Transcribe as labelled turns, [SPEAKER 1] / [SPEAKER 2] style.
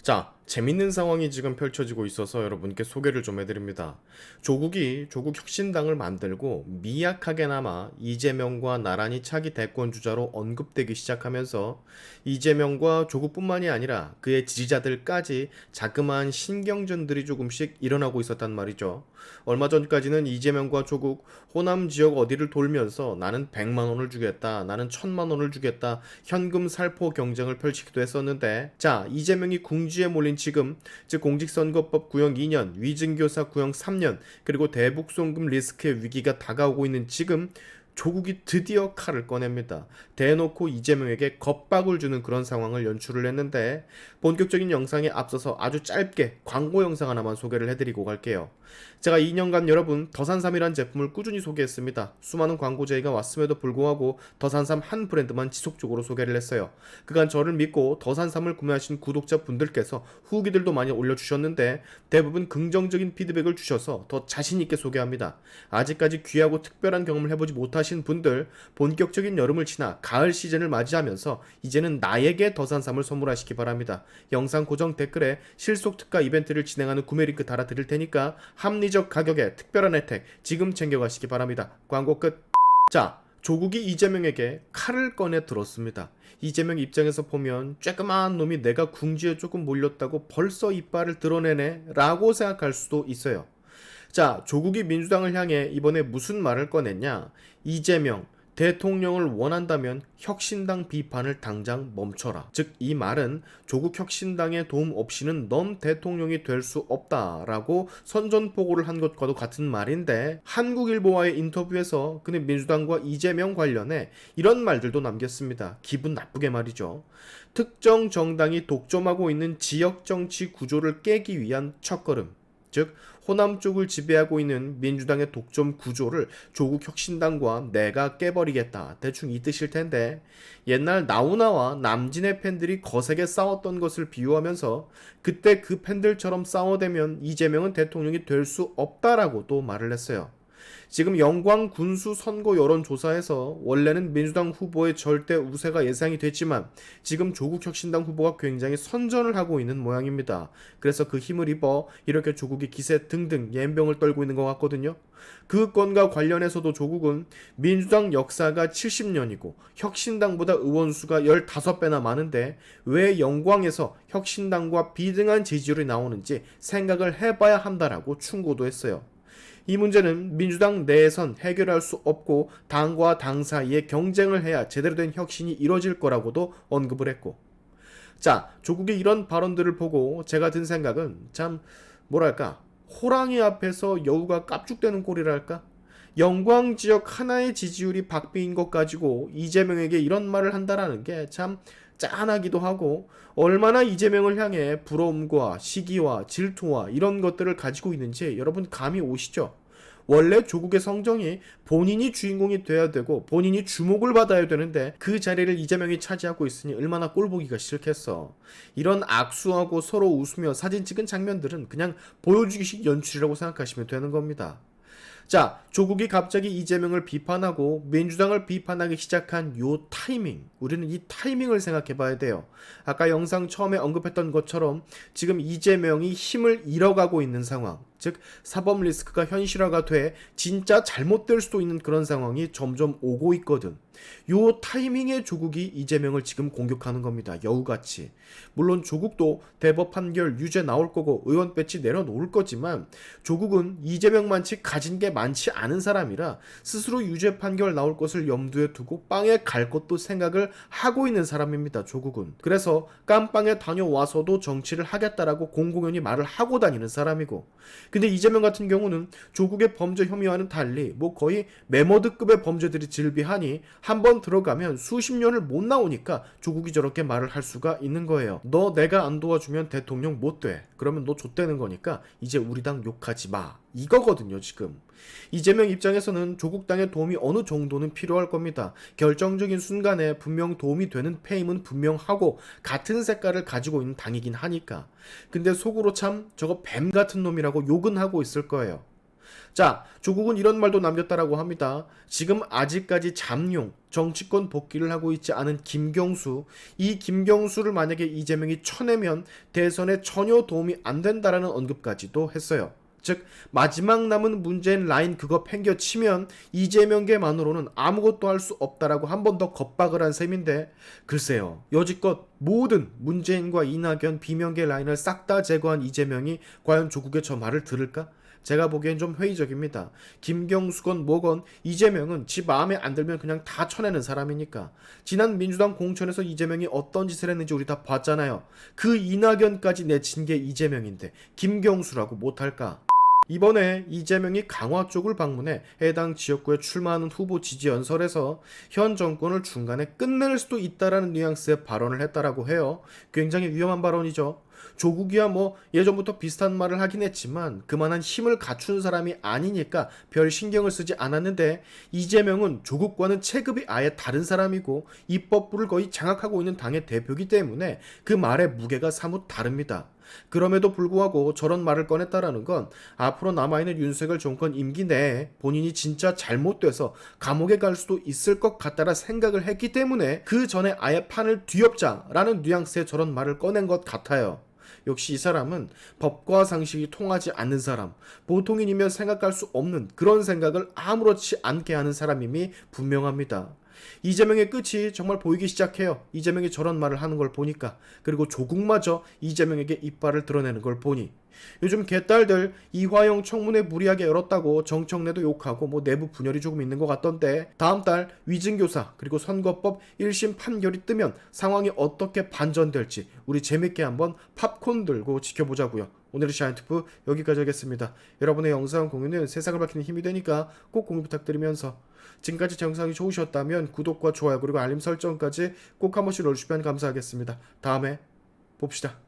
[SPEAKER 1] 자, 재밌는 상황이 지금 펼쳐지고 있어서 여러분께 소개를 좀 해드립니다. 조국이 조국혁신당을 만들고 미약하게나마 이재명과 나란히 차기 대권 주자로 언급되기 시작하면서 이재명과 조국뿐만이 아니라 그의 지지자들까지 자그마한 신경전들이 조금씩 일어나고 있었단 말이죠. 얼마 전까지는 이재명과 조국 호남 지역 어디를 돌면서 나는 100만 원을 주겠다, 나는 1000만 원을 주겠다, 현금 살포 경쟁을 펼치기도 했었는데, 자, 이재명이 궁지에 몰린 지금, 즉 공직선거법 구형 2년, 위증교사 구형 3년, 그리고 대북송금 리스크의 위기가 다가오고 있는 지금 조국이 드디어 칼을 꺼냅니다. 대놓고 이재명에게 겁박을 주는 그런 상황을 연출을 했는데, 본격적인 영상에 앞서서 아주 짧게 광고 영상 하나만 소개를 해드리고 갈게요. 제가 2년간 여러분 더산삼이란 제품을 꾸준히 소개했습니다. 수많은 광고 제의가 왔음에도 불구하고 더산삼 한 브랜드만 지속적으로 소개를 했어요. 그간 저를 믿고 더산삼을 구매하신 구독자분들께서 후기들도 많이 올려주셨는데 대부분 긍정적인 피드백을 주셔서 더 자신있게 소개합니다. 아직까지 귀하고 특별한 경험을 해보지 못하신 분들, 본격적인 여름을 지나 가을 시즌을 맞이하면서 이제는 나에게 더산삼을 선물하시기 바랍니다. 영상 고정 댓글에 실속 특가 이벤트를 진행하는 구매 링크 달아드릴 테니까 합리적 가격에 특별한 혜택 지금 챙겨가시기 바랍니다. 광고 끝. 자, 조국이 이재명에게 칼을 꺼내 들었습니다. 이재명 입장에서 보면 쬐끄만 놈이 내가 궁지에 조금 몰렸다고 벌써 이빨을 드러내네 라고 생각할 수도 있어요. 자, 조국이 민주당을 향해 이번에 무슨 말을 꺼냈냐? 이재명 대통령을 원한다면 혁신당 비판을 당장 멈춰라. 즉, 이 말은 조국 혁신당의 도움 없이는 넌 대통령이 될 수 없다라고 선전포고를 한 것과도 같은 말인데, 한국일보와의 인터뷰에서 그는 민주당과 이재명 관련해 이런 말들도 남겼습니다. 기분 나쁘게 말이죠. 특정 정당이 독점하고 있는 지역정치 구조를 깨기 위한 첫걸음. 즉 호남 쪽을 지배하고 있는 민주당의 독점 구조를 조국 혁신당과 내가 깨버리겠다. 대충 이 뜻일 텐데, 옛날 나훈아와 남진의 팬들이 거세게 싸웠던 것을 비유하면서 그때 그 팬들처럼 싸워대면 이재명은 대통령이 될 수 없다라고 또 말을 했어요. 지금 영광 군수 선거 여론조사에서 원래는 민주당 후보의 절대 우세가 예상이 됐지만 지금 조국 혁신당 후보가 굉장히 선전을 하고 있는 모양입니다. 그래서 그 힘을 입어 이렇게 조국이 기세 등등 연병을 떨고 있는 것 같거든요. 그 건과 관련해서도 조국은 민주당 역사가 70년이고 혁신당보다 의원 수가 15배나 많은데 왜 영광에서 혁신당과 비등한 지지율이 나오는지 생각을 해봐야 한다라고 충고도 했어요. 이 문제는 민주당 내에선 해결할 수 없고 당과 당 사이에 경쟁을 해야 제대로 된 혁신이 이뤄질 거라고도 언급을 했고, 자, 조국의 이런 발언들을 보고 제가 든 생각은 참 뭐랄까, 호랑이 앞에서 여우가 깝죽대는 꼴이랄까? 영광 지역 하나의 지지율이 박빙인 것 가지고 이재명에게 이런 말을 한다라는 게 참 짠하기도 하고, 얼마나 이재명을 향해 부러움과 시기와 질투와 이런 것들을 가지고 있는지 여러분 감이 오시죠? 원래 조국의 성정이 본인이 주인공이 돼야 되고 본인이 주목을 받아야 되는데 그 자리를 이재명이 차지하고 있으니 얼마나 꼴보기가 싫겠어. 이런 악수하고 서로 웃으며 사진 찍은 장면들은 그냥 보여주기식 연출이라고 생각하시면 되는 겁니다. 자, 조국이 갑자기 이재명을 비판하고 민주당을 비판하기 시작한 요 타이밍, 우리는 이 타이밍을 생각해 봐야 돼요. 아까 영상 처음에 언급했던 것처럼 지금 이재명이 힘을 잃어가고 있는 상황, 즉 사법 리스크가 현실화가 돼 진짜 잘못될 수도 있는 그런 상황이 점점 오고 있거든. 요 타이밍에 조국이 이재명을 지금 공격하는 겁니다. 여우같이. 물론 조국도 대법 판결 유죄 나올 거고 의원 배치 내려놓을 거지만 조국은 이재명만치 가진 게 많지 않은 사람이라 스스로 유죄 판결 나올 것을 염두에 두고 빵에 갈 것도 생각을 하고 있는 사람입니다. 조국은. 그래서 깜빵에 다녀와서도 정치를 하겠다라고 공공연히 말을 하고 다니는 사람이고, 근데 이재명 같은 경우는 조국의 범죄 혐의와는 달리 뭐 거의 메머드급의 범죄들이 질비하니 한번 들어가면 수십 년을 못 나오니까 조국이 저렇게 말을 할 수가 있는 거예요. 너 내가 안 도와주면 대통령 못 돼. 그러면 너 좆되는 거니까 이제 우리 당 욕하지 마. 이거거든요, 지금. 이재명 입장에서는 조국 당의 도움이 어느 정도는 필요할 겁니다. 결정적인 순간에 분명 도움이 되는 페임은 분명하고 같은 색깔을 가지고 있는 당이긴 하니까. 근데 속으로 참 저거 뱀 같은 놈이라고 욕은 하고 있을 거예요. 자, 조국은 이런 말도 남겼다라고 합니다. 지금 아직까지 잠룡, 정치권 복귀를 하고 있지 않은 김경수, 이 김경수를 만약에 이재명이 쳐내면 대선에 전혀 도움이 안 된다라는 언급까지도 했어요. 즉 마지막 남은 문재인 라인 그거 팽겨치면 이재명계만으로는 아무것도 할 수 없다라고 한 번 더 겁박을 한 셈인데, 글쎄요, 여지껏 모든 문재인과 이낙연 비명계 라인을 싹 다 제거한 이재명이 과연 조국의 저 말을 들을까? 제가 보기엔 좀 회의적입니다. 김경수건 뭐건 이재명은 지 마음에 안 들면 그냥 다 쳐내는 사람이니까. 지난 민주당 공천에서 이재명이 어떤 짓을 했는지 우리 다 봤잖아요. 그 이낙연까지 내친 게 이재명인데 김경수라고 못할까? 이번에 이재명이 강화 쪽을 방문해 해당 지역구에 출마하는 후보 지지 연설에서 현 정권을 중간에 끝낼 수도 있다라는 뉘앙스의 발언을 했다라고 해요. 굉장히 위험한 발언이죠. 조국이야 뭐 예전부터 비슷한 말을 하긴 했지만 그만한 힘을 갖춘 사람이 아니니까 별 신경을 쓰지 않았는데, 이재명은 조국과는 체급이 아예 다른 사람이고 입법부를 거의 장악하고 있는 당의 대표이기 때문에 그 말의 무게가 사뭇 다릅니다. 그럼에도 불구하고 저런 말을 꺼냈다라는 건 앞으로 남아있는 윤석열 정권 임기 내에 본인이 진짜 잘못돼서 감옥에 갈 수도 있을 것 같다라 생각을 했기 때문에 그 전에 아예 판을 뒤엎자라는 뉘앙스의 저런 말을 꺼낸 것 같아요. 역시 이 사람은 법과 상식이 통하지 않는 사람, 보통인이면 생각할 수 없는 그런 생각을 아무렇지 않게 하는 사람임이 분명합니다. 이재명의 끝이 정말 보이기 시작해요. 이재명이 저런 말을 하는 걸 보니까. 그리고 조국마저 이재명에게 이빨을 드러내는 걸 보니. 요즘 개딸들 이화영 청문회 무리하게 열었다고 정청래도 욕하고 뭐 내부 분열이 조금 있는 것 같던데, 다음 달 위증교사 그리고 선거법 1심 판결이 뜨면 상황이 어떻게 반전될지 우리 재밌게 한번 팝콘 들고 지켜보자고요. 오늘의 샤인투프 여기까지 하겠습니다. 여러분의 영상 공유는 세상을 밝히는 힘이 되니까 꼭 공유 부탁드리면서, 지금까지 제 영상이 좋으셨다면 구독과 좋아요 그리고 알림 설정까지 꼭 한 번씩 눌러주시면 감사하겠습니다. 다음에 봅시다.